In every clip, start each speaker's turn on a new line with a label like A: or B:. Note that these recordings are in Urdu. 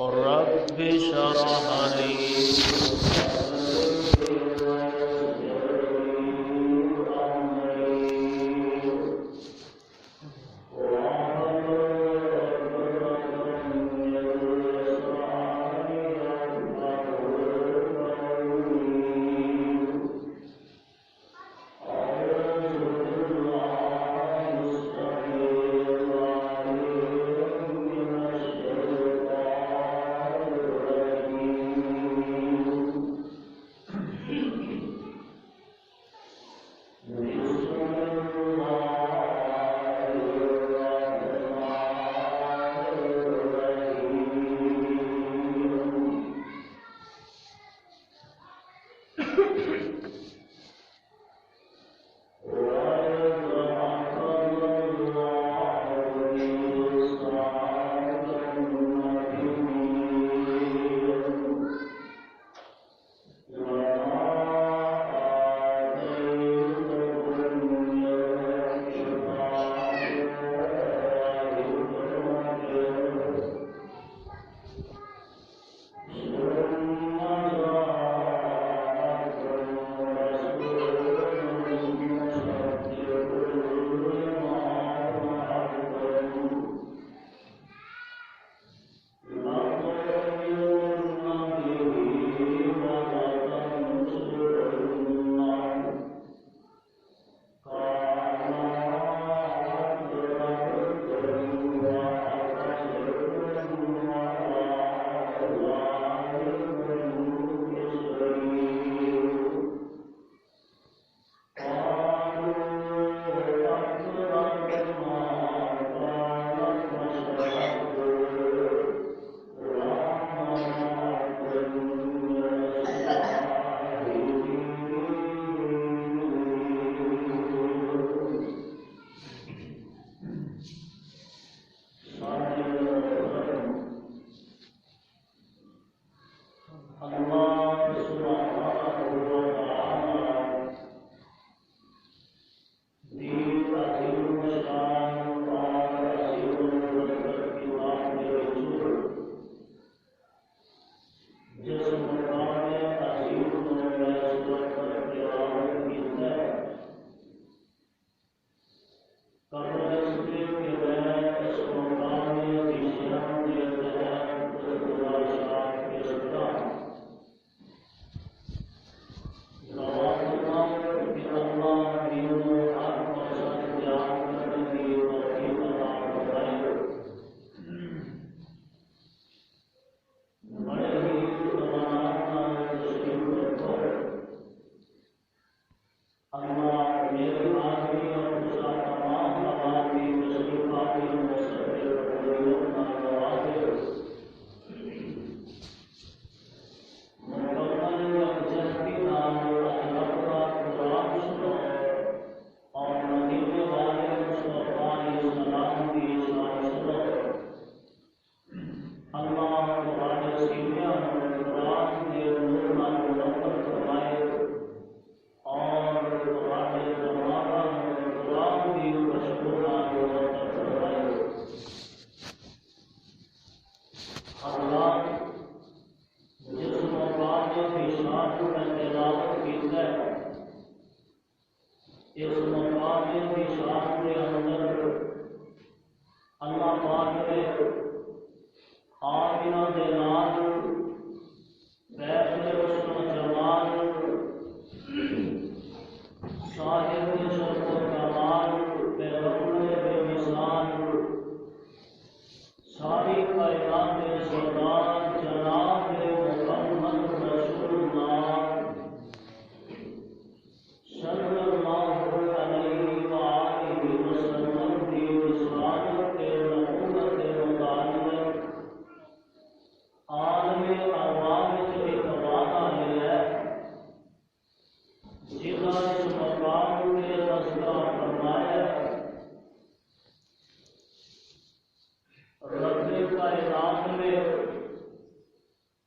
A: رب اشرح لي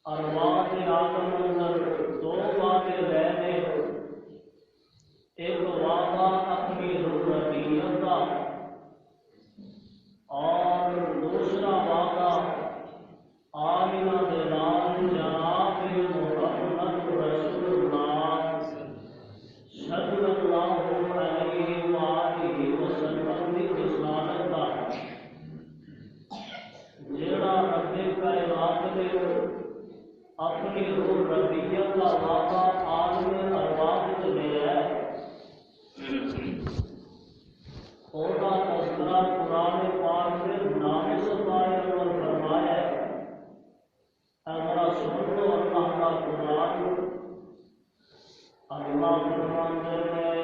A: ارواح عالم اندر دو
B: اپنی روح ربیت کا واقع عالم ارواح وچ لیا ہے۔ خدا تذکرہ قرآن پاک میں نام ستائے اور فرمایا ہے۔ اگر سن لو اللہ کا قرآن، اللہ فرماتے ہیں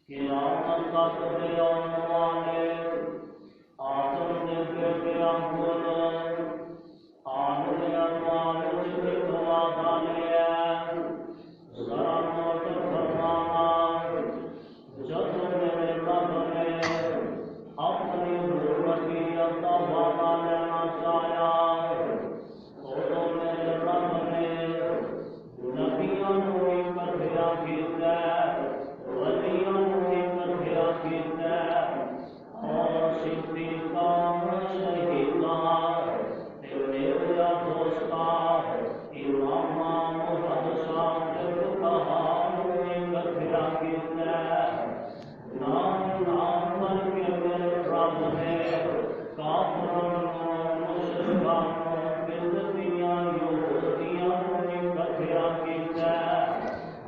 B: کہ قیامت تک دے آنے والے آدم کے بیٹے انگل آنے والے سے دعا ڈالے ذرا نوٹ فرمانا، جب میرے رب نے اپنی ربیت کا وعدہ لینا چاہیا، تو میرے رب نے نبیوں کو اکٹھا کیتا، ولیوں کو اکٹھا کیتا اور صدیقاں شہیداں تے میرے دوستاں اماماں محدثاں تے فقہاء کو اکٹھا کیتا۔ نام نام کر کے میرے رب نے کافروں مشرکاں بدعتیاں یہودیاں کو اکٹھا کیتا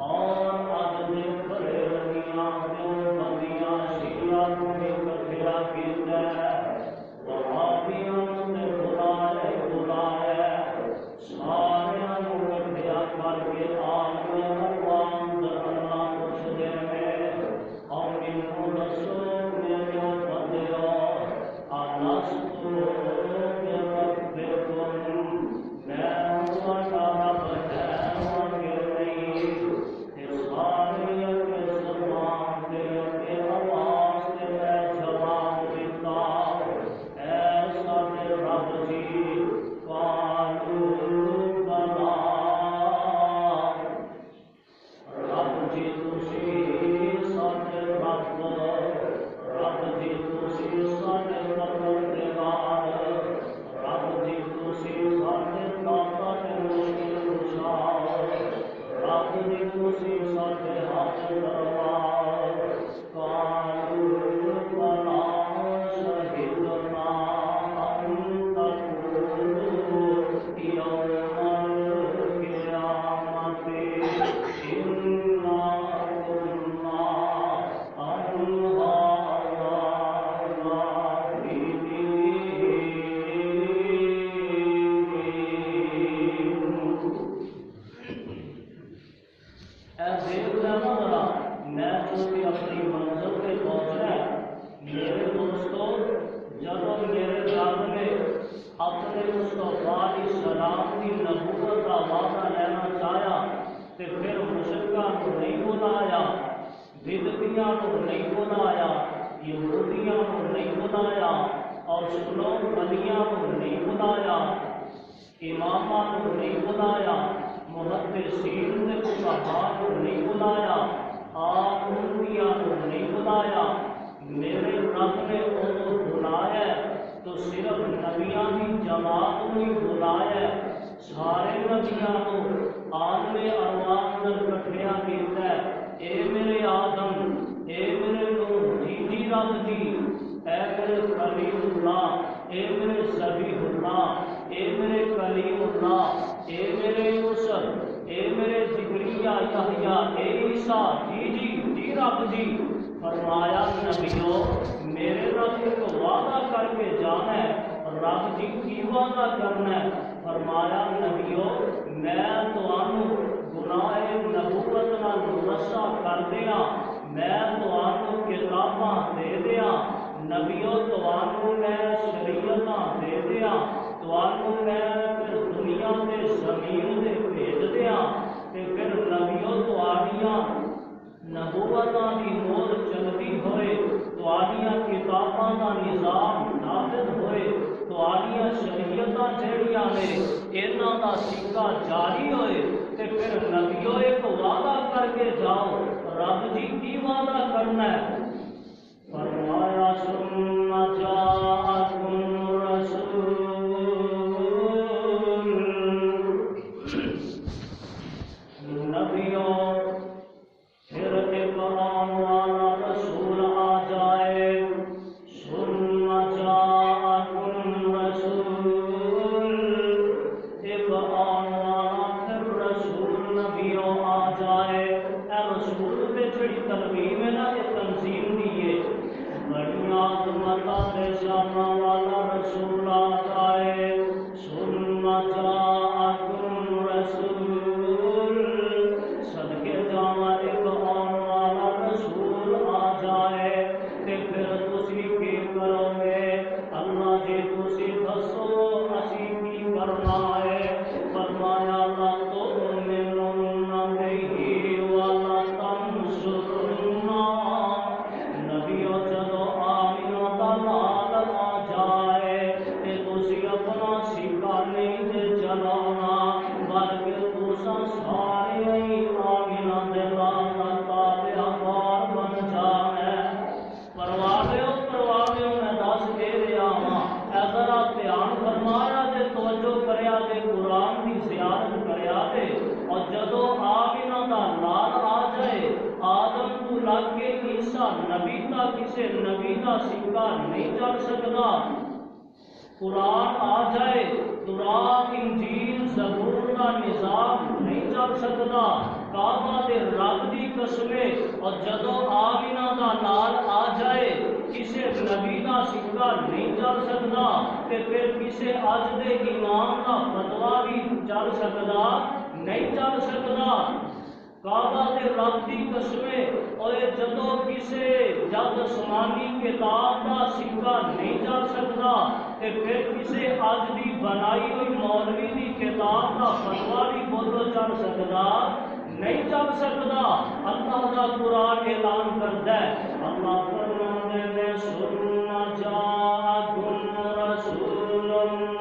B: اور اج دے بریلویاں دیوبندیاں شیعہ کو اکٹھا کیتا، وہابیاں تے بلائے ساریاں کو اکٹھا کر کے عالم ارواح اللہ پوچھدے نے اور مینوں دسو میرے بندیو الستو بربکم، میں تہاڈا رب ہاں کہ نہیں؟ تے سارے کے زبان تے اتے آواز تے میں جواب دیتا، اے ساڈے رب جی، قالوا بلا، رب جی تسی ساڈے رب، رب جی تسی ساڈے پروردگار، رب جی تسی ساڈے داتا تے مشکل کشا، رب جی تسی ساڈے ہاتھ دربار، قالوا بلا شہدنا ان تقولوا یوم القیامت انا كنا عن هذا غافلين۔ اے دیکھ لینا ذرا، میں چونکہ اپنی منزل پہ پہنچنا ہے، میرے دوستو جب میرے رب نے اپنے مصطفیٰ علیہ السلام کی نبوت کا وعدہ لینا چاہیا تو پھر مشرکاں کو نہیں بلایا، بدعتیاں کو نہیں بلایا، یہودیاں کو نہیں بلایا، اور سنو ولیاں کو نہیں بلایا، اماماں کو نہیں بلایا، محدثین نے فقہاء کو نہیں بلایا، آپ انبیاء کو نہیں بلایا، میرے رب نے انہوں بلایا تو صرف نبیاں کی جماعت کو ہی بلایا، سارے نبیاں کو عالم ارواح اندر اکٹھا کیتا ہے۔ اے میرے آدم، اے میرے نوح، جی جی رب جی، اے میرے کلیم اللہ، اے میرے ذبیح اللہ، اے میرے کلیم اللہ، اے میرے یوسف، اے میرے زکریا یحییٰ، اے عیسیٰ، جی جی جی رب جی، فرمایا نبیوں میرے رب ایک وعدہ کر کے جانا ہے، رب جی کی وعدہ کرنا ہے؟ فرمایا نبیوں میں تمہوں گناہ نبوت نال مرصع کر دیا، میں تمہوں کتاباں دے دیا، نبیوں تمہوں میں شریعتاں دے دیا، تمہوں میں دنیا تے زمین تے بھیج دیا، تے پھر نبیوں تمہاریاں نبوتاں دی مور چلتی ہوئے، تمہاریاں کتاباں دا نظام نافذ ہوئے، تمہاریاں شریعتاں جہڑیاں نے انہاں دا سکہ جاری ہوئے، تے پھر نبیوں ایک وعدہ کر کے جاؤ، رب جی کی وعدہ کرنا ہے؟ فرمایا ثم جاءکم رسول، نبیوں پھر ایک آنے والا رسول آ جائے، ثم جاءکم رسول جاءکم رسول صدقے جاواں ایک آن والا رسول آ جائے تے پھر تسی کی کرو گے اللہ جی تسی دسو اسی کی کرنا ہے فرمایا لا تؤمنن بہ ولا تنصرنہ نبیو جدو آمینہ دا لال آ جائے تے تسی اپنا سکہ نہیں دے چلانا بلکہ تسا سارے ہی آمینہ دے لال دا تابعدار بن جانا پروالیو میں دس دے رہا ہاں اے ذرا دھیان فرمایا تے توجہ کریا تے قرآن کی زیارت کریا تے اور جدو آمینہ دا لال آ جائے آدم تو لگ کے عیسیٰ نبی کا کسے نبی کا سکہ نہیں چل سکتا قرآن آ جائے تورات انجیل زبور کا نظام نہیں چل سکتا کعبہ دے رب دی قسمے اور جدو آمینہ دا لال آ جائے کسے نبی دا سکہ نہیں چل سکتا تے پھر کسے اج دے امام دا فتویٰ بھی چل سکتا نہیں چل سکتا کعبہ دے رب دی قسمے اور جدو کسے جد آسمانی کتاب دا سکہ نہیں چل سکتا تے پھر کسے اج دی بنائی ہوئی مولوی دی کتاب دا فتویٰ بھی بولو چل سکتا نہیں چل سکتا اللہ دا قرآن اعلان کرتا ہے اللہ فرماندے نے سننا جاءکم رسول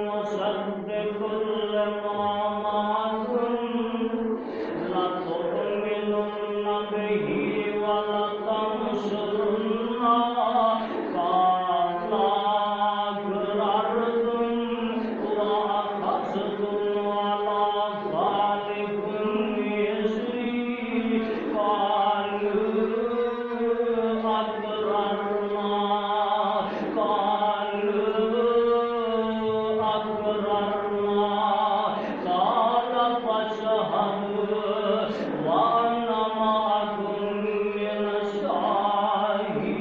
B: مصدق لما معکم لا تؤمنن بہ ولا تنصرنہ قال اقررتم وأخذتم على ذلكم إصري قالوا أقررنا قال فاشهدوا وأنا معكم من الشاهدين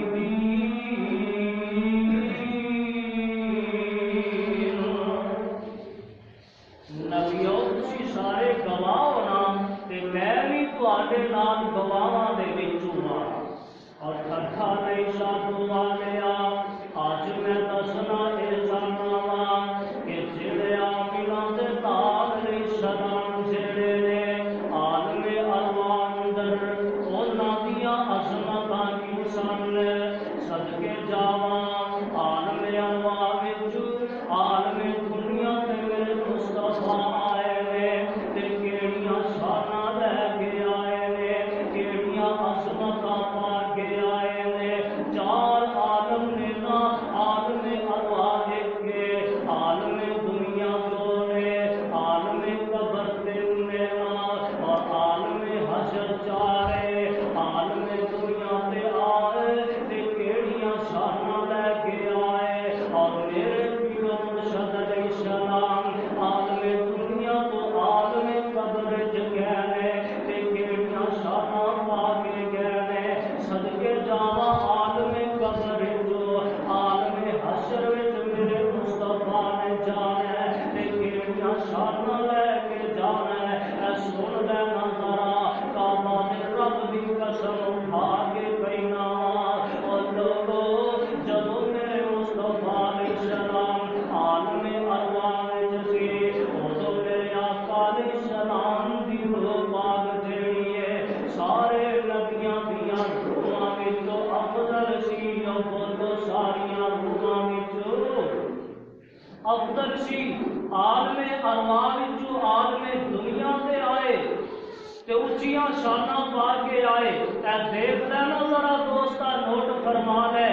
B: نبیو تسی سارے گواہ ہونا تے میں بھی تواڈے نال گواہاں دے وچوں ہاں اور کٹھا نہیں ساتھ والیا اج میں دسنا اے جاننا وا کہ جڑے آمینہ دے لال علیہ السلام جڑے نے عالم ارواح اندر انہاں دیاں عظمتاں کی سن صدقے جاواں عالم ارواح وچ عالم دنیا تے میرے مصطفیٰ آئے نے تے کیڑیاں شاناں لے کے آئے نے کیڑیاں عظمتاں پا کے آئے نے چار عالم نے نا عالم ارواح کے عالم دنیا دو نے عالم قبر تین نے نا اور عالم حشر چارے عالم دنیا تے آئے تے کیڑیاں شاناں لے کے آئے اور میرے پیرو مرشد علیہ السلام عالم دنیا تو عالم قبر گئے تے کیڑیاں شاناں پا کے گئے صدقے جاواں عالم قبر جو عالم حشر وچ میرے مصطفیٰ نے جانا تے کیڑیاں شاناں لے کے جانا اے سن لینا ذرا کعبہ دے رب دی قسم کھا کے کہنا اور لوگو جدو میرے مصطفیٰ علیہ السلام عالم ارواح وچ سی ادو میرے آقا علیہ السلام دی روح پاک جیڑی ہے سارے نبیاں دیاں روحاں وچوں افضل سی او بولو ساریاں روحاں وچوں افضل سی عالم ارواح وچوں عالم دنیا تے آئے تے اچھیاں شاناں پا کے آئے اے دیکھ لینا ذرا دوستا نوٹ فرما لے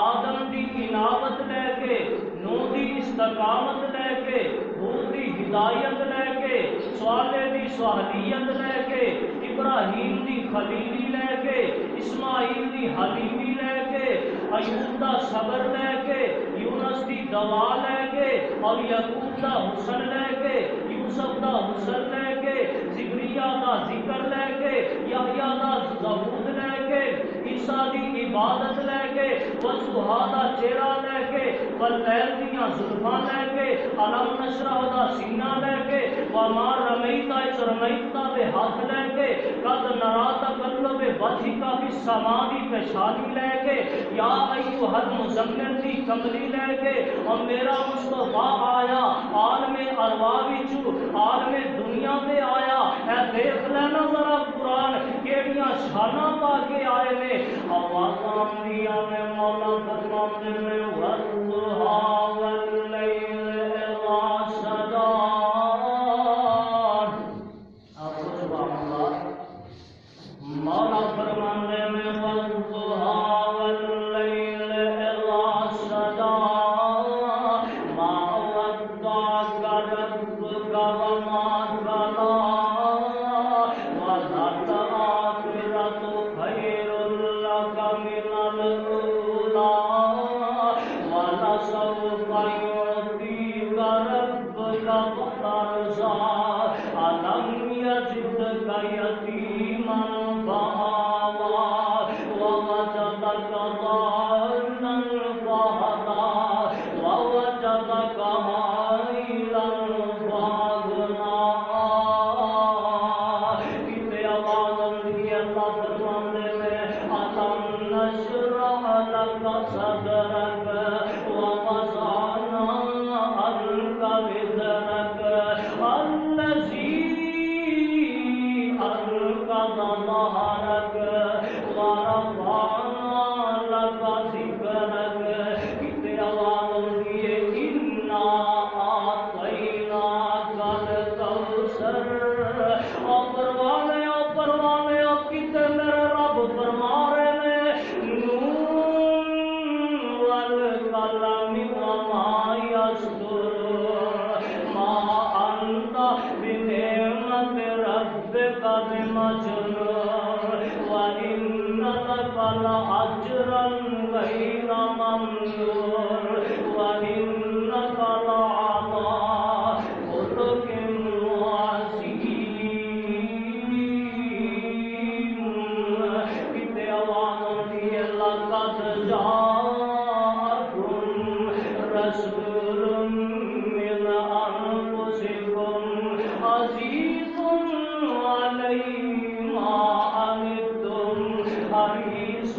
B: آدم دی عنابت لے کے نوح دی استقامت لے کے حود دی ہدایت لے کے صالح دی صالحیت لے کے ابراہیم دی خلیلی لے کے اسماعیل دی حلیمی لے کے ایوب دا صبر لے کے یونس دی دوا لے کے اور یعقوب دا حسن لے کے یوسف دا حسن لے کے زکریا دا ذکر لے کے یحییٰ دا زبور لے کے عیسیٰ دی عبادت لے کے وضحیٰ دا چہرہ لے کے واللیل دیاں زلفاں لے کے علم نشرح دا سینہ لے وما رمیت اذ رمیت بے ہاتھ لے کے قد نرا تقلب وجهک فی السماء پیشانی لے کے یا ایھا المزمل دی کملی لے کے اور میرا مصطفیٰ آیا عالم ارواح وچوں عالم دنیا تے آیا اے دیکھ لینا ذرا قرآن کیڑیاں شاناں پا کے آئے نے آوازاں دیا میں مولا فرماندے نے والضحا واللیل اذا سجا مولا فرماندے میں والضحا واللیل اذا سجا ما ودعک ربک وما قلى وللآخرة خير لك من الأولى ولسوف يعطيك ربك فترضى ألم يجدك يتيما فآوى ووجدك ضالا فهدى ووجدك عائلا فأغنى کتے آواز اندھی اللہ فرماندے میں ألم نشرح لك صدرك ووضعنا عنك وزرك الذي أنقض ظهرك ورفعنا لك ذكرك کتے آواز اندھی إنا أعطيناك الكوثر او پروانے او کتے میرے رب فرما رہے نے نون والقلم وما يسطرون ما انت بنعمت ربك بمجنون وإن لك لأجرا غير ممنون وإنك لعلى خلق عظيم کتے آوازوں دی لقد جاءكم رسول من أنفسكم عزيز عليه ما عنتم حريص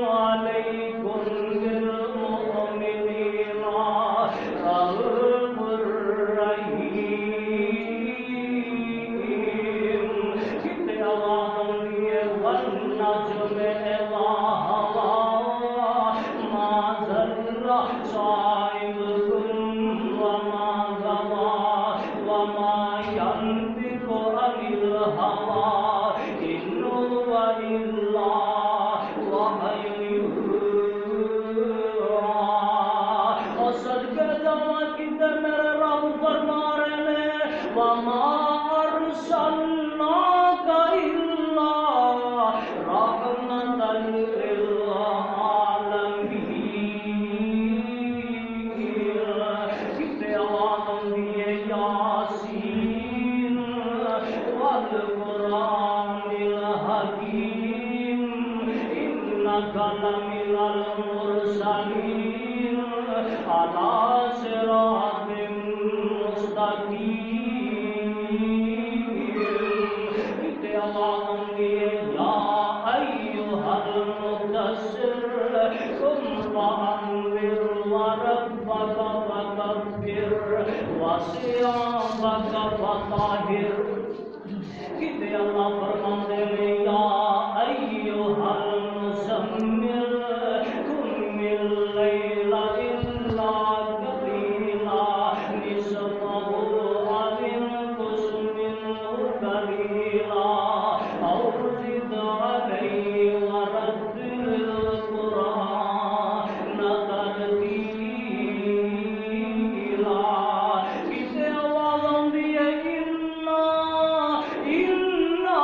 B: عليكم بالمؤمنين رؤوف رحيم کتے آوازوں دی والنجم إذا هوى ما ضل صاحبكم وما غوى وما ينطق عن الهوى إن هو إلا وحي يوحى اور صدقے جاواں کتے میرے رب فرما رہے نے وما أرسلناك إلا رحمة للعالمين کتے آوازوں دیے یاسین والقرآن الحکیم إنك لمن المرسلين على صراط مستقيم کتے آوازوں دیے یا ایھا المدثر قم فانذر وربك فكبر وثيابك فطهر کتے اللہ فرماندے میں یا ایھا المزمل قم الليل إلا قليلا نصفه أو انقص منه قليلا أو زد عليه ورتل القرآن ترتيلا کتے آوازوں دی إنا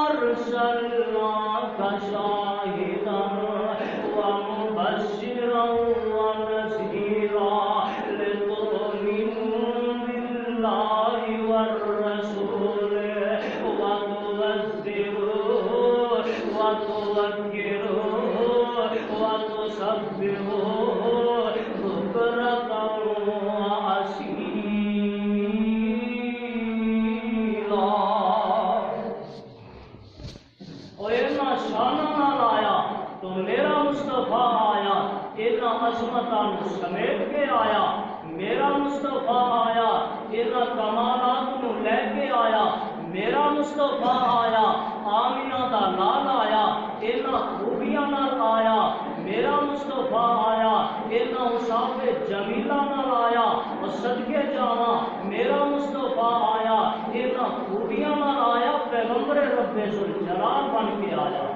B: أرسلنا عظمتان سمیٹ کے آیا، میرا مصطفیٰ آیا انہاں کمالات نو لے کے آیا، میرا مصطفیٰ آیا آمینہ دا لال آیا انہاں خوبیاں نال آیا، میرا مصطفیٰ آیا انہاں اوصاف جمیلہ نال آیا، اور صدقے جاواں میرا مصطفیٰ آیا انہاں خوبیاں نال آیا، پیغمبر رب ذوالجلال بن کے آیا۔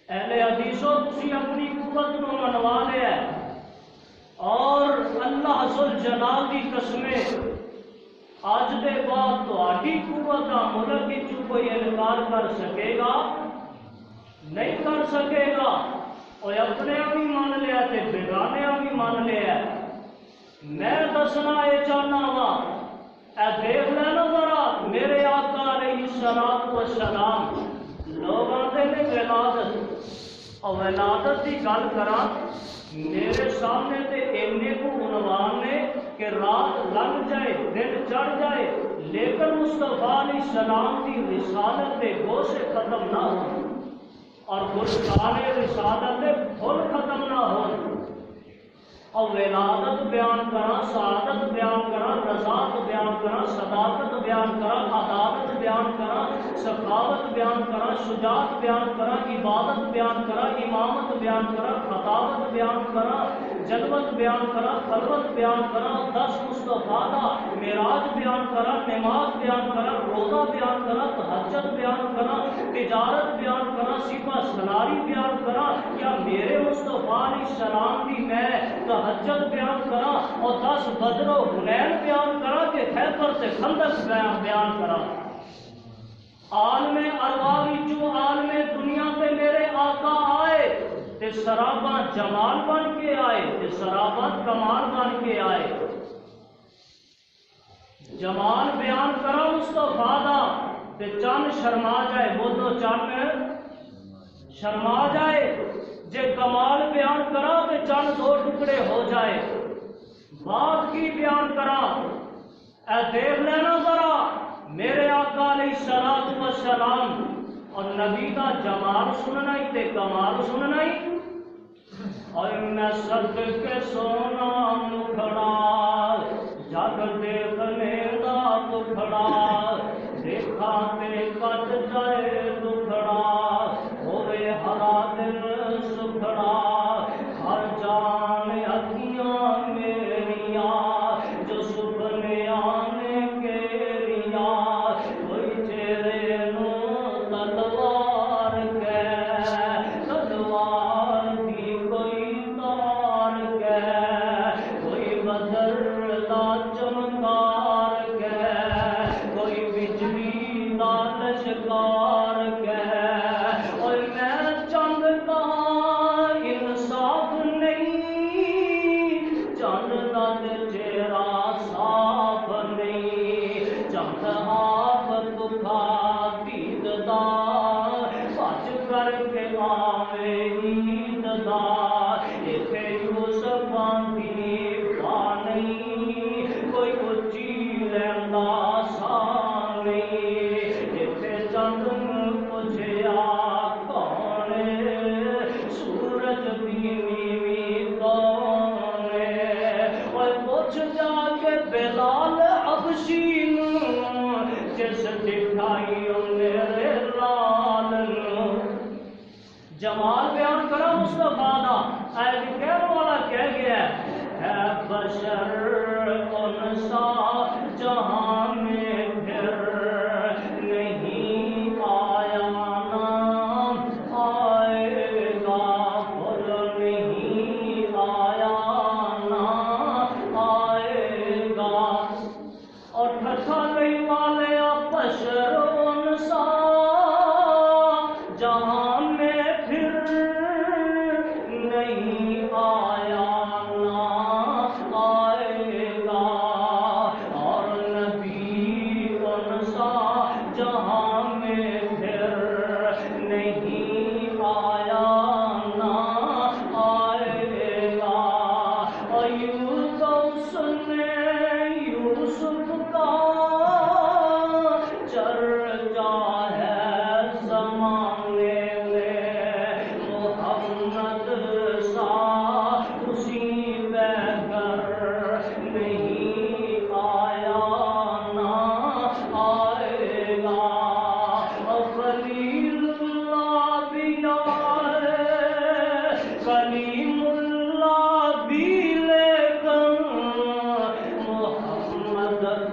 B: اہل حدیثوں تسی اپنی قوت نو منوا لیا اور اللہ ذوالجلال دی قسمیں آج دے بعد تہاڈی قوت دا ملک وچ کوئی انکار کر سکے گا؟ نہیں کر سکے گا۔ اور اپنے بھی مان لیا تے بیگانے بھی مان لیا۔ میں دسنا یہ چاہنا وا اے دیکھ لینا ذرا میرے آقا علیہ الصلوۃ والسلام لوگ آتے نے ولادت اور ولادت کی گل کراں میرے سامنے تے اینے کو عنوان نے کہ رات لنگ جائے دن چڑھ جائے لیکن مصطفیٰ علیہ السلام کی رسالت کے گو سے ختم نہ ہو اور گلستان رسالت کے پھول ختم نہ ہو، اور ولادت بیان کرا، سعادت بیان کرا، رضاعت بیان کرا، صداقت بیان کرا، عدالت بیان کرا، سخاوت بیان کرا، شجاعت بیان کرا، عبادت بیان کرا، امامت بیان کرا، خطابت بیان کرا، جلوت بیان کرا، خلوت بیان کرا، 10 مصطفیٰ دا معراج بیان کرا، نماز بیان کرا، روزہ بیان کرا، تہجد بیان کرا، تجارت بیان کرا، سپہ سلاری بیان کرا، کیا میرے مصطفیٰ علیہ السلام دی میں تہجد بیان کرا اور 10 بدر و حنین بیان کرا کہ خیبر سے خندق بیان کرا؟ عالم ارواح وچوں عالم دنیا تے میرے آقا آئے تے سراباں جمال بن کے آئے تے سراباں کمال بن کے آئے۔ جمال بیان کرا مصطفیٰ دا تے چند شرما جائے، بولو چند شرما جائے، جے کمال بیان کرا تے چند 2 ٹکڑے ہو جائے۔ بات کی بیان کرا اے دیکھ لینا ذرا میرے آقا علیہ الصلوۃ والسلام اور نبی دا جمال سننا ہی تے کمال سننا ہی۔ اور میں صدقے سونا مکھڑا جگ دیکھنے دا دکھڑا دیکھا تے کٹ جائے دکھڑا ہوئے ہرا دن سکھڑا ہر جان اکھیاں میریاں جو سپنے آنے کیریاں کوئی چہرے نو تلوار کے تلوار دی کوئی تار کے کوئی بدر دا چمکار کے کوئی بجلی دا لشکار کے۔ اور میں چند کہاں انصاف نہیں، چند دا چہرہ صاف نہیں، چند آپ دکھا دید دا بچ کر کے آوے عید دا ایتھے یوسفاں دی باں نہیں کوئی اچھی لیندا ساں نہیں، ایتھے چند پوچھیا کون سورج دی نیوی کون اور پوچھ جا کے بلال حبشی نوں جس دکھائی میرے لال نوں۔ جمال بیان کرا مصطفیٰ دا اے کہنے والا کہہ گیا ہے بشر انسا جہاں میں پھر نہیں آیا نام آئے گا، بول نہیں آیا نام آئے گا۔ اور ٹھٹھا گئی والے بشر انسا جہاں میں پھر نہیں آیا نہ آئے گا، اور نبی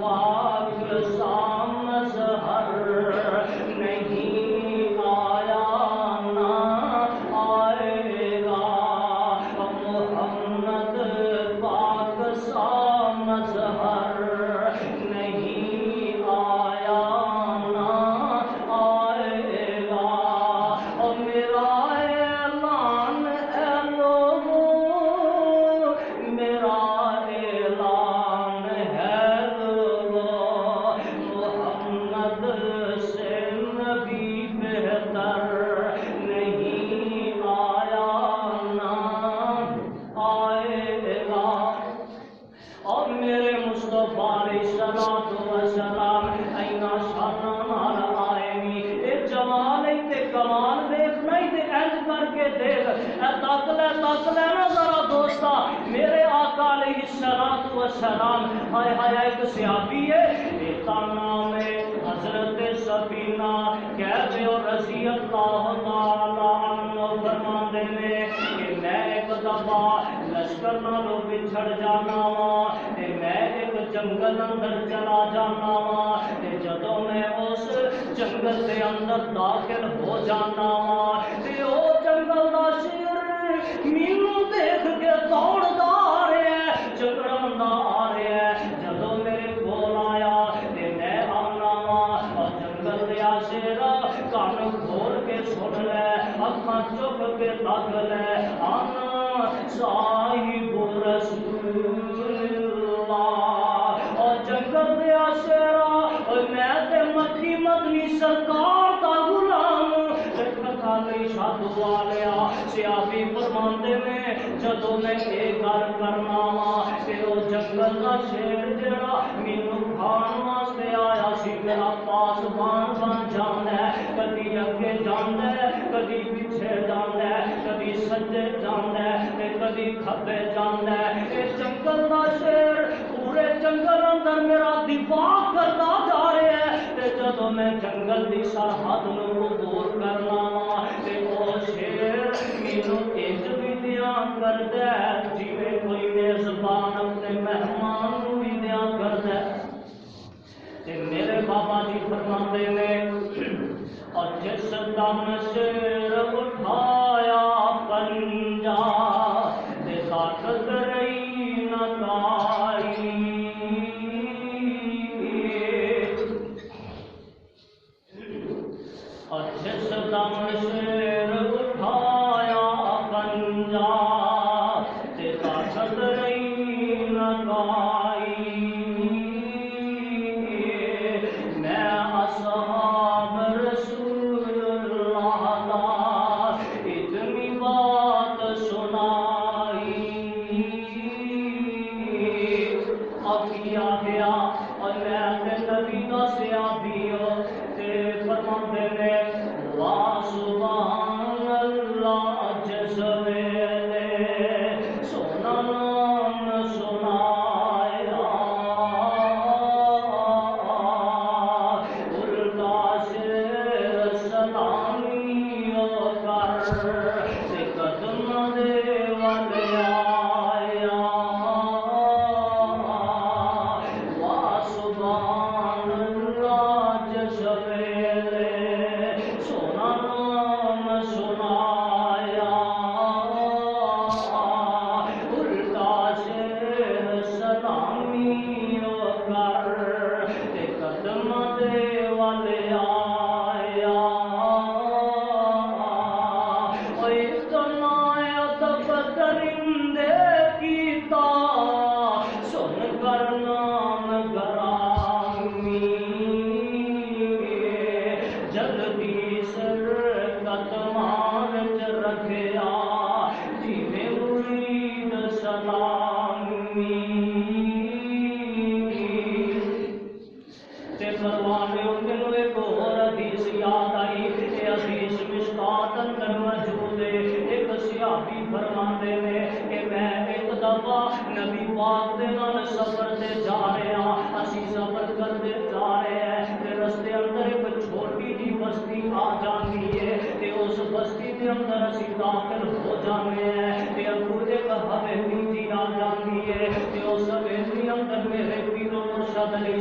B: پاک سا مظہر نہیں آیا نہ آئے گا، محمد پاک سا مظہر نہیں آیا نہ آئے گا، اور میرا اعلان ہے لوگوں، میرا اعلان ہے لوگوں، محمد سے نبی بہتر نہیں آیا نہ آئے گا، اور میرے مصطفیٰ علیہ الصلوۃ والسلام اینا شانا نال آئے اے جمال تے کمال دیکھنا ہی تے اینج کر کے دیکھ، اے تک لے نا ذرا دوستا، میرے آقا علیہ الصلوۃ والسلام، ہائے ہائے ایک صحابی ہے دیتا نام ہے حضرت سفینہ قید رضی اللہ تعالی عنہ، فرماندے نے کہ میں ایک دفعہ لشکر نالوں بچھڑ جانا وا تے میں ایک جنگل اندر چلا جانا وا تے جدوں میں اس جنگل دے اندر داخل ہو جانا وا تے او جنگل دا شیر مینوں دیکھ کے دوڑدا آ رہا ہے، چکراندہ آ رہا ہے، جدوں میرے کول آیا تے میں آنا وا اور جنگل دیا شیر کان کھول کے سن لے، اکھاں چک کے تک لے، آنا صاحب رسول اللہ، اور جنگل دیا شیرا اور میں تے مکی مدنی سرکار دا غلام کھالی شاد والیا سیابی فرماندے میں جدوں میں اے گل کرنا وا تے او جنگل دا شیر جڑا مینوں کھان واسطے آیا سی میرا پاسبان بن جاندا ہے، کدی اگے جاندا ہے، کدی پیچھے جاندا ہے، کدی سجے جاندا ہے تے کدی کھبے جاندا ہے، اے جنگل دا شیر پورے جنگل اندر میرا دفاع کرتا جا رہا ہے تے جدوں میں جنگل دی سرحد نوں عبور کرنا وا تے او شیر مینوں انج بھی دھیان کردا ہے جویں کوئی میزبان اپنے مہمان نوں بھی دھیان کردا ہے، تے میرے بابا جی فرماندے نے اور جس دم شیر اٹھایا پنجا تے طاقت رہی نہ کائی، اور جس دم شیر اٹھایا پنجا تے طاقت رہی نہ کائی، میں اصحاب رسول اللہ دا اتنی بات سنائی، اب کیا گیا اور میں اپنے نبی دا صحابی ہوں تے فرماندے نے وا سبحان اللہ جس ویلے سونا نام سنایا الٹا شیر سلامی کر تے قدم دے ول آیا، وا سبحان اللہ جس ویلے سونا نام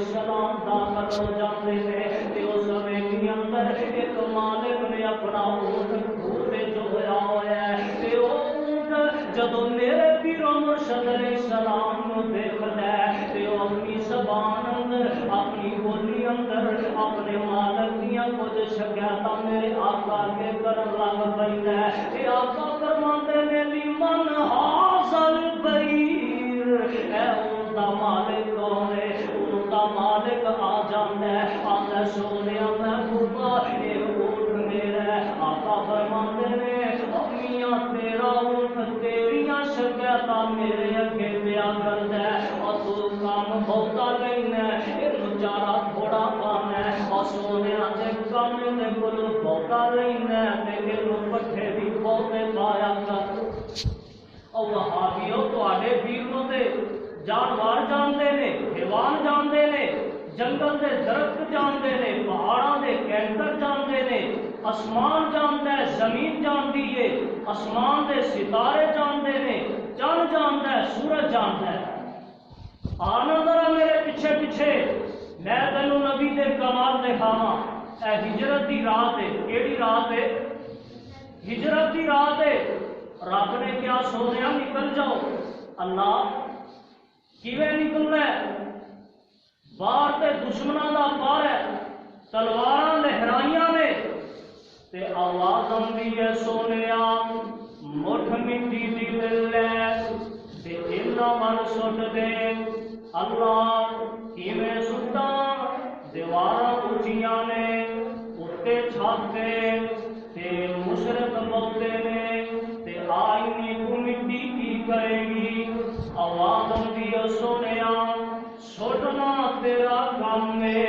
B: السلام داخل ہو جاتے ہیں تے اس سمے کے اندر ایک مالک نے اپنا اونٹ کھول تے جو ہوا ہے تے وہ اونٹ جدو میرے پیر و مرشد علیہ السلام نو دیکھدا ہے تے وہ اپنی زبان اندر اپنی بولی اندر اپنے مالک دیاں کچھ شکایتاں میرے آقا کے کرن لگ پیندا ہے تے آقا فرماندے نے لمن حاصل بیر اے اونٹ دا مالک کون ہے اونٹ دا مالک آ جاندا ہے آندا سونیا محبوبا اے اونٹ میرا ہے آقا فرماندے نے میاں تیرا اونٹ تیریاں شکایتاں میرے اگے پیا کردا ہے اور تو کام بہتا لینا ہے چارا تھوڑا پانا ہے اور سونیا دے کام دے کول بہتا لینا ہے تے پٹھے بھی بہتے پایا کر اور وہابیو تواڈے پیر نو تے جانور جاندے نے حیوان جاندے نے جنگل دے درخت جاندے نے پہاڑاں دے کینکر جاندے نے آسمان جاندا ہے زمین جاندی ہے آسمان دے ستارے جاندے نے چند جاندا ہے سورج جاندا ہے آنا ذرا میرے پیچھے پیچھے میں تینوں نبی دے کمال دکھاواں اے ہجرت دی رات ہے کیڑی رات ہے ہجرت دی رات ہے رب نے کیا سونیا نکل جاؤ اللہ کیویں نکلنا ہے باہر تے دشمناں دا پار ہے تلواراں لہرائیاں نے تے آواز آندی ہے سونیا مٹھ مٹی دی لے تے انہاں من سٹ دے اللہ کیویں سٹا دیواراں اونچیاں نے اتے چھاتے تے مشرق بولتے نے تے آئینی کو مٹی کی کرے گی آواز آندی ہے سونیا چھوٹنا تیرا کام ہے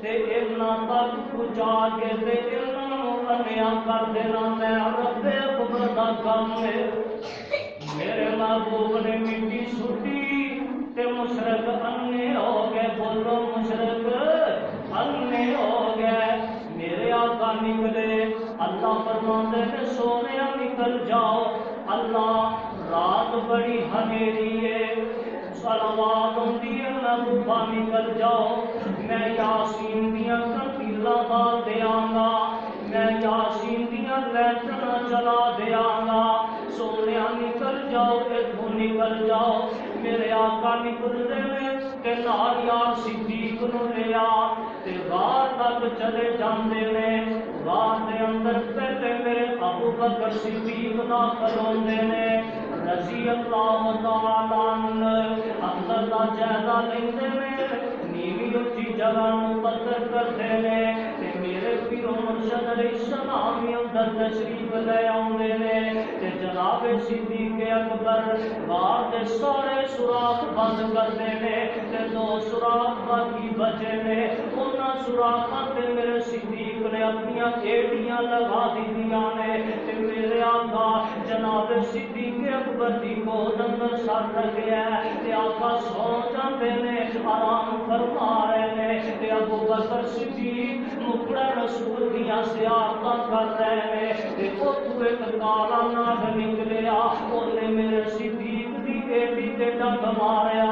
B: تے اتنا تک پہنچا کے تے اتنا انیا کر دینا میں رب اکبر دا کام ہے میرے محبوب نے مٹی سٹی تے مشرق انے ہو گئے بولو مشرق انے ہو گئے میرے آقا نکلے اللہ فرماندے نے سونیا نکل جاؤ اللہ رات بڑی ہنیری ہے صلوات ہوندی ہے محبوبہ نکل جاؤ میں یاسین دیاں کنتیلاں بال دیاں گا میں یاسین دیاں لینٹنا چلا دیاں گا سونیا نکل جاؤ اتھوں نکل جاؤ میرے آقا نکلدے نے تے نال یار صدیق نو لیا تے غار تک چلے جاندے نے غار دے اندر پہلے میرے ابو بکر صدیق داخل ہوندے نے رضی اللہ تعالی عنہ اندر دا جائزہ لیندے نے نیوی اچھی جگہ مقدر کرتے نے تے میرے پیر و مرشد علیہ السلام اندر تشریف لے آندے نے تے جناب صدیق اکبر غار دے سارے سوراخ بند کرتے نے تے دو سوراخ باقی بچے نے انہاں سوراخاں تے میرے صدیق نے اپنی ایڑیاں لگا دیاں نے تے میرے آقا جناب صدیق اکبر دی گود اندر سر رکھیا ہے تے آقا سو جاندے نے آرام فرما رہے نے تے ابو بکر صدیق مکڑا رسول دیاں زیارتاں کر رہے نے تے اوتھوں ایک کالا ناگ نکلیا اونے میرے صدیق دی ایڑی تے ڈنگ ماریا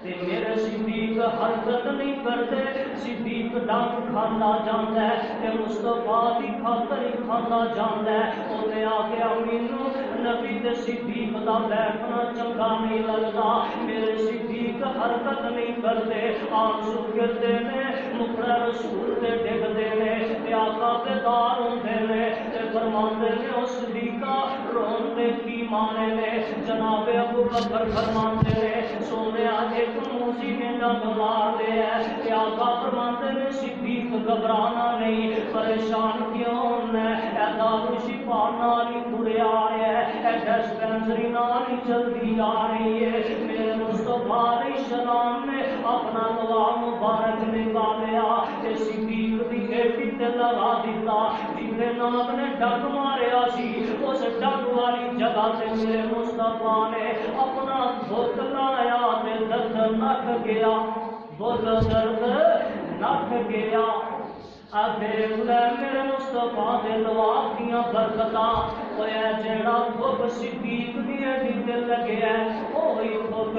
B: تے میرے صدیق حرکت نہیں کرتے صدیق ڈنگ کھانا جاندا ہے تے مصطفیٰ دی خاطر ہی کھانا جاندا ہے اونے آکھیا مینوں نبی تے صدیق دا بیٹھنا چنگا نہیں لگدا میرے صدیق حرکت نہیں کرتے آنسو گرتے نے مکڑا رسول تے ڈگدے نے تے آقا بیدار ہوندے نے تے فرماندے نے او صدیقہ روندے کی مانے نے جناب ابو بکر فرماندے نے سونیا ایک موسی نے ڈنگ مار دے ہے کہ آقا فرماندے نے صدیق گھبرانا نہیں پریشان کیوں نے اے دارو شفا نال ہی ترے آ رہا ہے اے ڈسپینسری نال ہی چلتی آ رہی ہے میرے مصطفیٰ علیہ السلام نے اپنا دعا مبارک نکالیا تے صدیق دی ایڑی تے لگا دیتا جتنے نام نے ڈنگ ماریا سی اس ڈنگ والی جگہ تے میرے مصطفیٰ نے اپنا دھوت لایا تے درد نکھ گیا بول درد نکھ گیا دیکھ لے میرے مصطفیٰ دے لواب دیاں برکتاں اوے جیڑا دھوپ صدیق دی ایڑی تے لگیا ہے اوہی دھوپ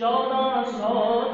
B: 1400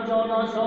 B: 1400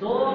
B: 2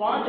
B: 5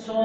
B: 100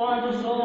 B: 500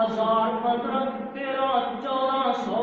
B: 1000 15 13 1400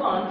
B: 5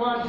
B: 5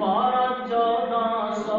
B: 12-1400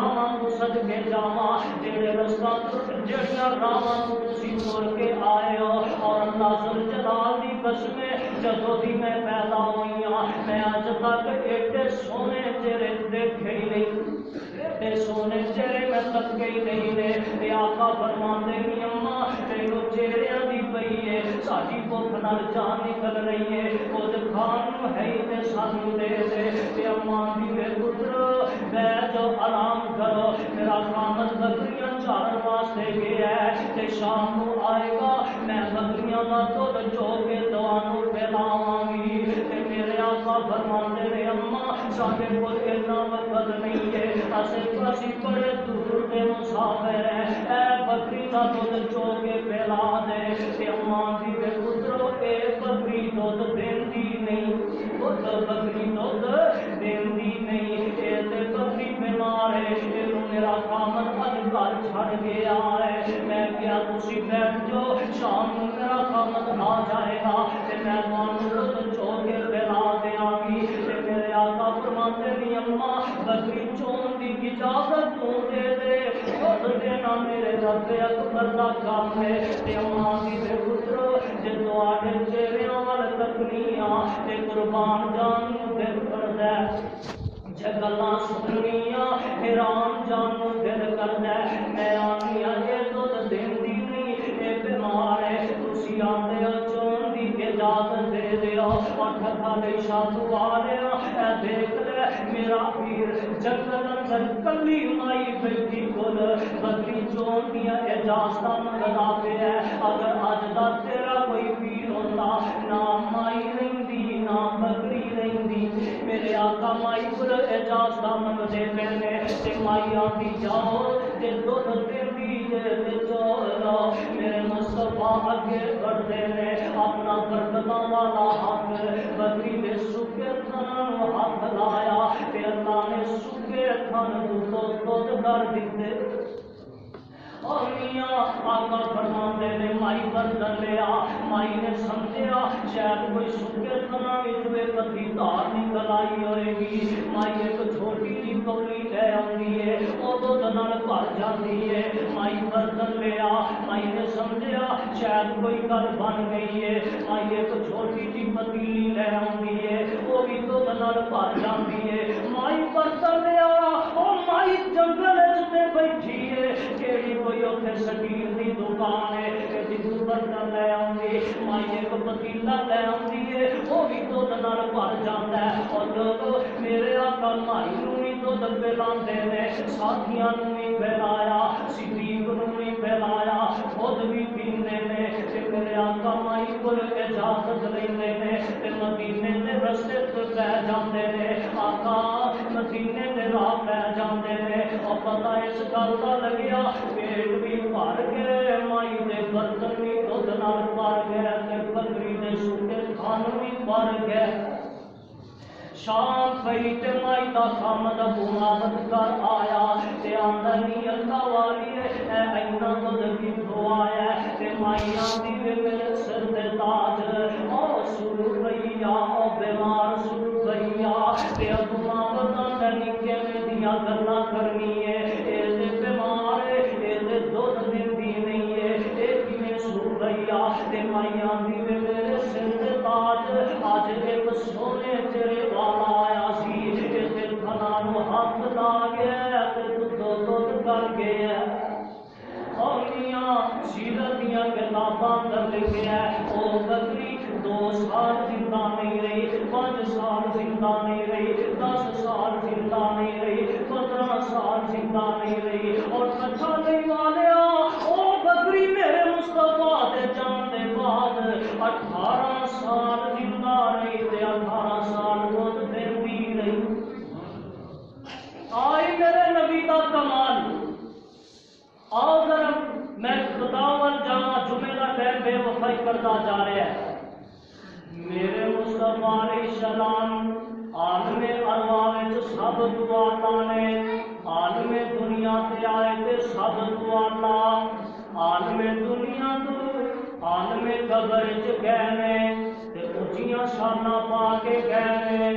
B: راواں تو صدقے جاواں جڑے رستہ جڑیاں راواں تو تسی تر کے آئے ہو اور اللہ ذوالجلال دی قسم جدوں دی میں پیدا ہوئی ہاں میں اج تک ایڈے سونے چہرے دیکھے ہی نہیں ایڈے سونے چہرے میں تکے ہی نہیں نے تے آقا فرماندے نی اماں تینوں چہریاں دی پئی ہے ساڈی بھوک نال جان نکل رہی ہے کچھ کھان نوں ہے تے سانوں دے دے تے اماں دی میرے پتر بیٹھ جاؤ آرام کرو میرا قامت بکریاں چارن واسطے گیا ہے تے شام نوں آئے گا میں بکریاں دا دودھ چو کے تانوں پلاواں گی تے میرے آقا فرماندے نے اماں ساڈے کول اتنا وقت نہیں ہے اسی بڑے دور دے مسافر ہیں اے بکری دا دودھ چو کے پلا دے تے اماں دی وے پترو اے بکری دودھ دیندی نہیں بکری دودھ دیندی نہیں اے تے بکری بیمار ہے اینوں میرا قامت اج گھر چھڑ گیا ہے میں کیا تسی بیٹھ جاؤ شام نوں میرا قامت آ جائے گا تے میں تانوں دودھ چو کے پلا دیاں گی تے میرے آقا فرماندے نی اماں بکری چون دی اجازت تو دے دے دودھ دینا میرے رب اکبر دا کام ہے تے اماں دی دے پترو جے تواڈے چہریاں ول تکنیاں تے قربان جان نوں دل کردا جے گلاں سننیاں حیران جان نوں دل کردا میں آنی اے دودھ دیندی نہیں اے بیمار ہے تسی آندے ہو چون دی اجازت دے دیو اور تھکا لے شادو والے اے دیکھ لے میرا پیر جنگل اندر کلی مائی بیٹھی کول بکری چون دیا اجازتاں منگدا پیا ہے اگر اج دا تیرا کوئی پیر ہوندا نہ مائی رہندی نہ بکری رہندی میرے آقا مائی کول اجازتاں منگدے پے نے تے مائی آندی جاؤ تے دودھ دیندی جے تے چولو میرے مصطفیٰ اگے بڑھدے نے اپنا برکتاں والا ہاتھ بکری دے سکے تھن نوں ہاتھ لایا تے اللہ نے سکے تھن تو دودھ کر دتے اور میاں آقا فرماندے نے مائی برتن لیا مائی نے سمجھیا شاید کوئی سکے تھنا وچ وے کدی دھار نکل آئی ہوئے گی مائی ایک چھوٹی جی کولی لے آندی ہے او دودھ نال بھر جاندی ہے مائی برتن لیا مائی نے سمجھیا شاید کوئی گل بن گئی ہے مائی ایک چھوٹی جی پتیلی لے آندی ہے وہ بھی دودھ نال بھر جاندی ہے مائی برتن لیا او مائی جنگل وچ تے بیٹھی ہے کیڑی کوئی اوتھے سٹیل دی دکان ہے تے دودھ برتن لے آندی مائی ایک پتیلا لے آندی ہے وہ بھی دودھ نال بھر جاندا ہے اور لوگ میرے آقا مائی نوں بھی دودھ پلاندے نے ساتھیاں نوں بھی پلایا صدیق نوں بھی پلایا خود بھی پیندے نے تے میرے آقا مائی کول اجازت لیندے نے تے مدینے دے رستے تے پہ جاندے نے آقا مدینے دے راہ پہ جاندے نے اور پتہ اس گل دا لگیا پیٹ بھی بھر گئے مائی دے برتن بھی دودھ نال بھر گئے تے بکری دے سکے کھان بھی بھر گئے شام پئی تے مائی دا خامد حکومت کر آیا تے آمدنی اللہ والی ہے اینا دودھ کتھوں آیا تے مائی آندی وے میرے سر تے تاج او سر بھیا او بیمار سر بھیا تے حکومت دا نکے میں دیا گلاں کرنی ہے اے تے بیمار ہے اے تے دودھ دیندی نہیں ہے اے کیویں سر بھیا تے مائی آندی وے میرے سر تے تاج اج ایک سونے تیرے آیا سی تے تھنا نوں ہاتھ لا گیا تے دودھ کر گیا اور میاں سیرت دیاں کتاباں اندر لکھیا او بکری 2 سال زندہ نہیں رہی 5 سال زندہ نہیں رہی 10 سال زندہ نہیں رہی 15 سال زندہ نہیں رہی اور اچھا نہیں والیا او بکری میرے مصطفیٰ دے جان دے بعد 18 سال زندہ رہی تے 18 سال دودھ دیندی رہی آئی میرے نبی دا کمال آؤ ذرا میں خدا وال جاواں جمعے دا ٹائم بے وفائی کرتا جا رہا ہے میرے مصطفیٰ علیہ السلام عالم ارواح وچ سب تو آلہ نے عالم دنیا تے آئے تے سب تو آلہ عالم دنیا تو عالم قبر وچ گئے نے تے اونچیاں شاناں پا کے گئے نے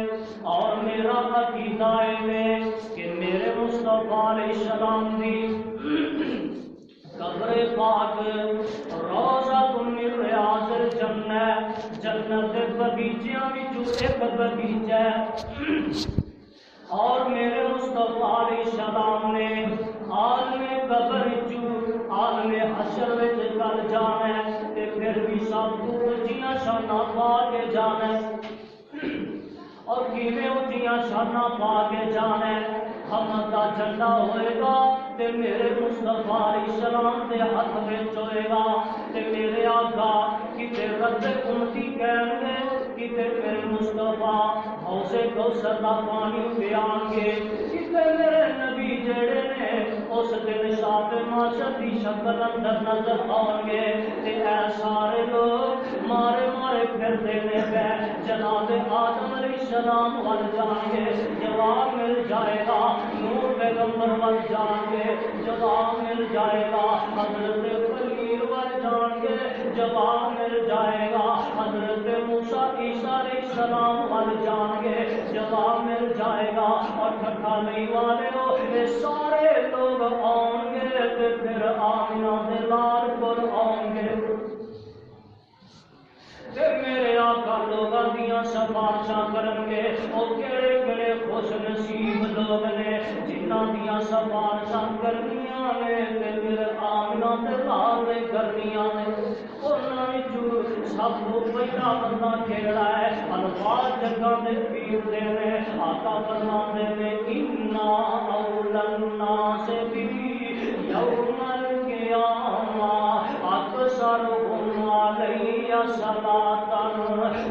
B: اور میرا عقیدہ ہے کہ میرے مصطفیٰ علیہ السلام دی قبر پاک روضۃ من ریاض الجنہ جنت دے بغیچیاں وچوں ایک بغیچہ ہے اور میرے مصطفیٰ علیہ السلام نے عالم قبر عالم حشر وچ کل جانا ہے تے پھر بھی سب تو اونچیاں شاناں پا کے جانا ہے اور کیویں اونچیاں شاناں پا کے جانا ہے حمد دا جھنڈا ہوئے گا تے میرے مصطفیٰ علیہ السلام دے ہاتھ وچ ہوئے گا تے میرے آقا کتے رد امتی کہن گے کتے میرے مصطفیٰ حوض کوثر دا پانی پیان گے کتے میرے نبی جڑے نے اس دن شاپ معاشر دی شکل اندر نظر آؤ گے تے اے سارے لوگ مارے مارے پھرتے نے پہ جناب آدم علیہ السلام ول جائیں گے جواب مل جائے گا نور پیغمبر ول جائیں گے جواب مل جائے گا حضرت خلیل ول جائیں گے جواب مل جائے گا حضرت موسیٰ عیسیٰ علیہ السلام ول جائیں گے جواب مل جائے گا اور ٹھٹھا نہیں والے ہو یہ سارے لوگ آؤں گے تے پھر آمینہ دے لال پر آؤں گے میرے آقا لوگاں دیاں سفارشاں کرن گے او کیڑے کیڑے خوش نصیب لوگ نے جنہاں دیاں سفارشاں کرنیاں نے تے میرے آمنہ تے لال نے کرنیاں نے انہاں وچوں سب تو پہلا بندہ کیڑا ہے الفاظ جگہ دے پیر دے نے آقا فرماندے نے انا اول الناس بی یوم القیامہ اکثرهم علی صلاۃ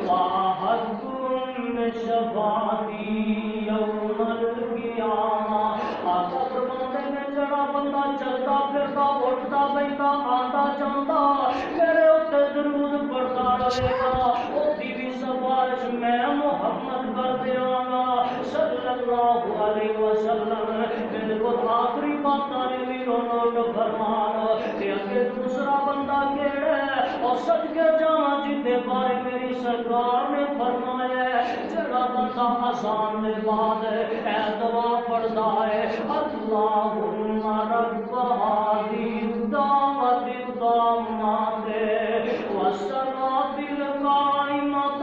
B: واحدهم شفاعتی یوم القیامہ آقا فرماندے نے جڑا بندہ چلتا پھرتا اٹھتا بیٹھتا آندا جاندا میرے اوتے درود پڑھتا رہے گا اودی بھی سفارش میں محمد کر دیاں گا صلی اللہ علیہ وسلم بالکل آخری باتاں نے بھی نوٹ فرمانا تے اگے دوسرا بندہ کیڑا ہے اور صدقے جاواں جتے بارے میری سرکار نے فرمایا ہے جڑا بندہ اذان دے بعد اے دعا پڑھدا ہے اللہم رب هذه الدعوة التامة والصلاة القائمة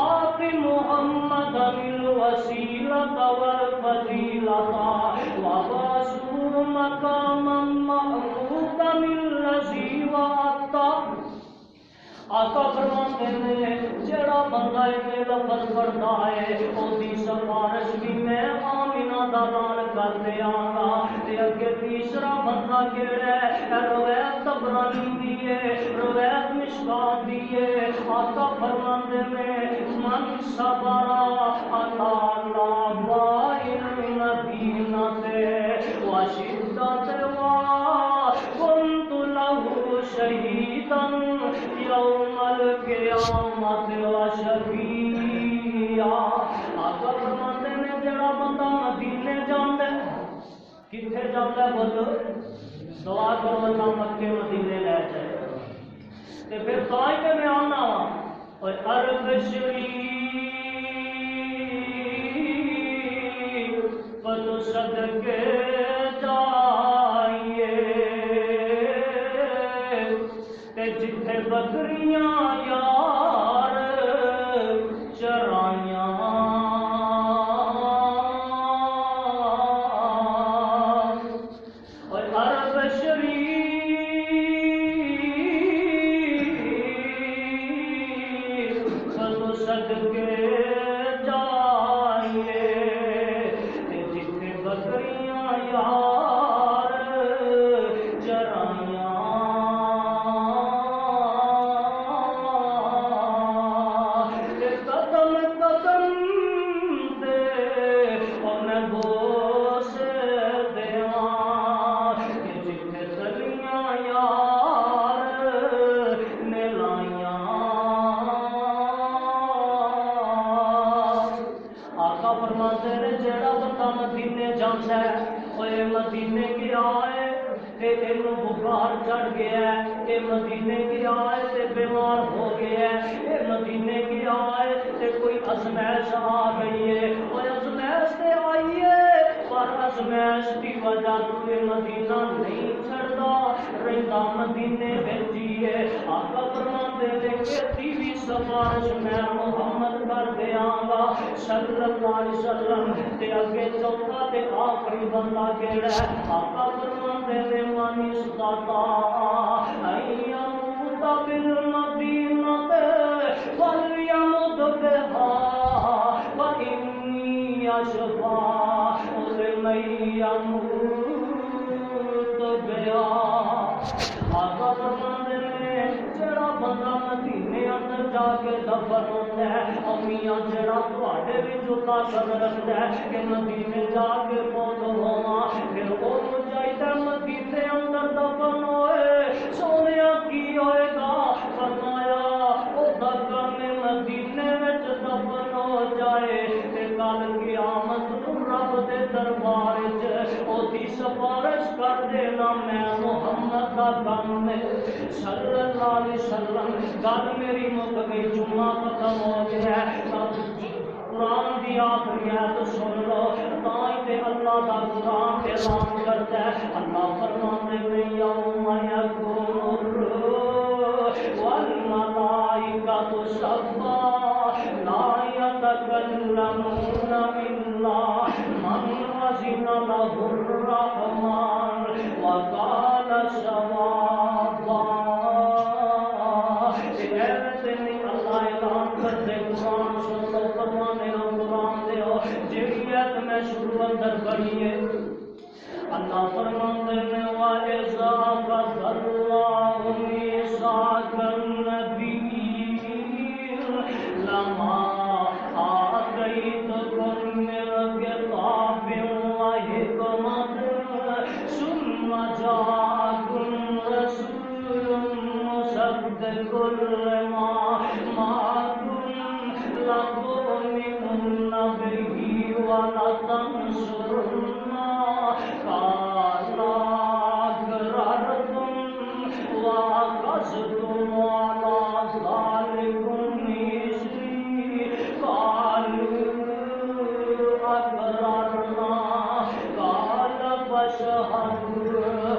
B: آت محمدا الوسيلة والفضيلة وابعثه مقاما محمودا الذي وعدته آقا فرماتے ہیں جڑا بندہ یہ لفظ پڑھتا ہے اودی سفارش بھی میں آمینہ دا نال کر دیاں گا تے اگے تیسرا بندہ کیڑا ہے روایت طبرانی دی ہے روایت مشکات دی ہے آقا فرماتے ہیں من صبر علی وائل المدینہ وشدت كنت له شهيدا يوم القيامة وشفيعا آقا فرماتے ہیں جڑا بندہ مدینے جاندا ہے کتھے جاندا ہے بولو دعا کرو اللہ مکے مدینے لے جائے تے پھر تائی کہ میں آنا اور عرب شریف پر صدقے جائیے جتھے بکریاں یار چرائیاں اور عرب شریف خلو صدقے جائیے جتھے بکریاں یار چرائیاں مدینے گیا ہے بخار چڑھ گیا ہے یہ مدینے گیا ہے بیمار ہو گیا ہے یہ مدینے گیا ہے کوئی ازمائش آ گئی ہے اور ازمائش سے آئی ہے پر ازمائش کی وجہ تو مدینہ نہیں چھڑدا رہندا مدینے وچ ہی ہے آقا فرماندے نے کہ تیوی سفارش میں محمد کر دیاں گا صلی اللہ علیہ وسلم تے اگے چوتھا تے آخری بندہ کیڑا ہے آقا فرماندے نے مانی سداتا ایموت بالمدینہ ولیمت بہا وإنی اشفا لمن یموت بہا آقا فرماندے نے جڑا بندہ مدینے اندر جا کے دفن ہوتا ہے امیاں جڑا تواڈے وچوں طاقت رکھدا ہے کہ مدینے جا کے فوت ہوواں پھر اونوں چاہیدا مدینے اندر دفن ہوئے سونیا کی ہوئے گا فرمایا او دفن مدینے وچ دفن ہو جائے تے کل قیامت رب دے دربار وچ اودی سفارش کر دینا میں محمد دا کم ہے صلی اللہ علیہ وسلم گل میری مک گئی جمعہ ختم ہو گیا قرآن دی آخری آیت سن لو تائیں تے اللہ دا قرآن اعلان کرتا ہے اللہ فرماتے ہیں یوم یکون الروح والملائکۃ صفا لا یتکلمون الا من اذن له الرحمن وقال صوابا اللہ اعلان کرتے قرآن سن لو فرمانے قرآن دے ہو جہی ایت میں شروع اندر پڑھی ہے اللہ فرماتے ہیں وَإِذَا أَخَذَ اللَّهُ مِيثَاقَ النَّبِيِّينَ لَمَا آتَيْتُكُم مِّن كِتَابٍ وَحِكْمَةٍ ثُمَّ جَاءَكُم رَّسُولٌ مُّصَدِّقٌ لِّمَا مَعَكُمْ لَتُؤْمِنُنَّ بِهِ وَلَتَنصُرُنَّهُ قَالَ أَقْرَرْتُمْ وَأَخَذْتُمْ عَلَىٰ ذَٰلِكُمْ إِصْرِي قَالُوا أَقْرَرْنَا قَالَ فَاشْهَدُوا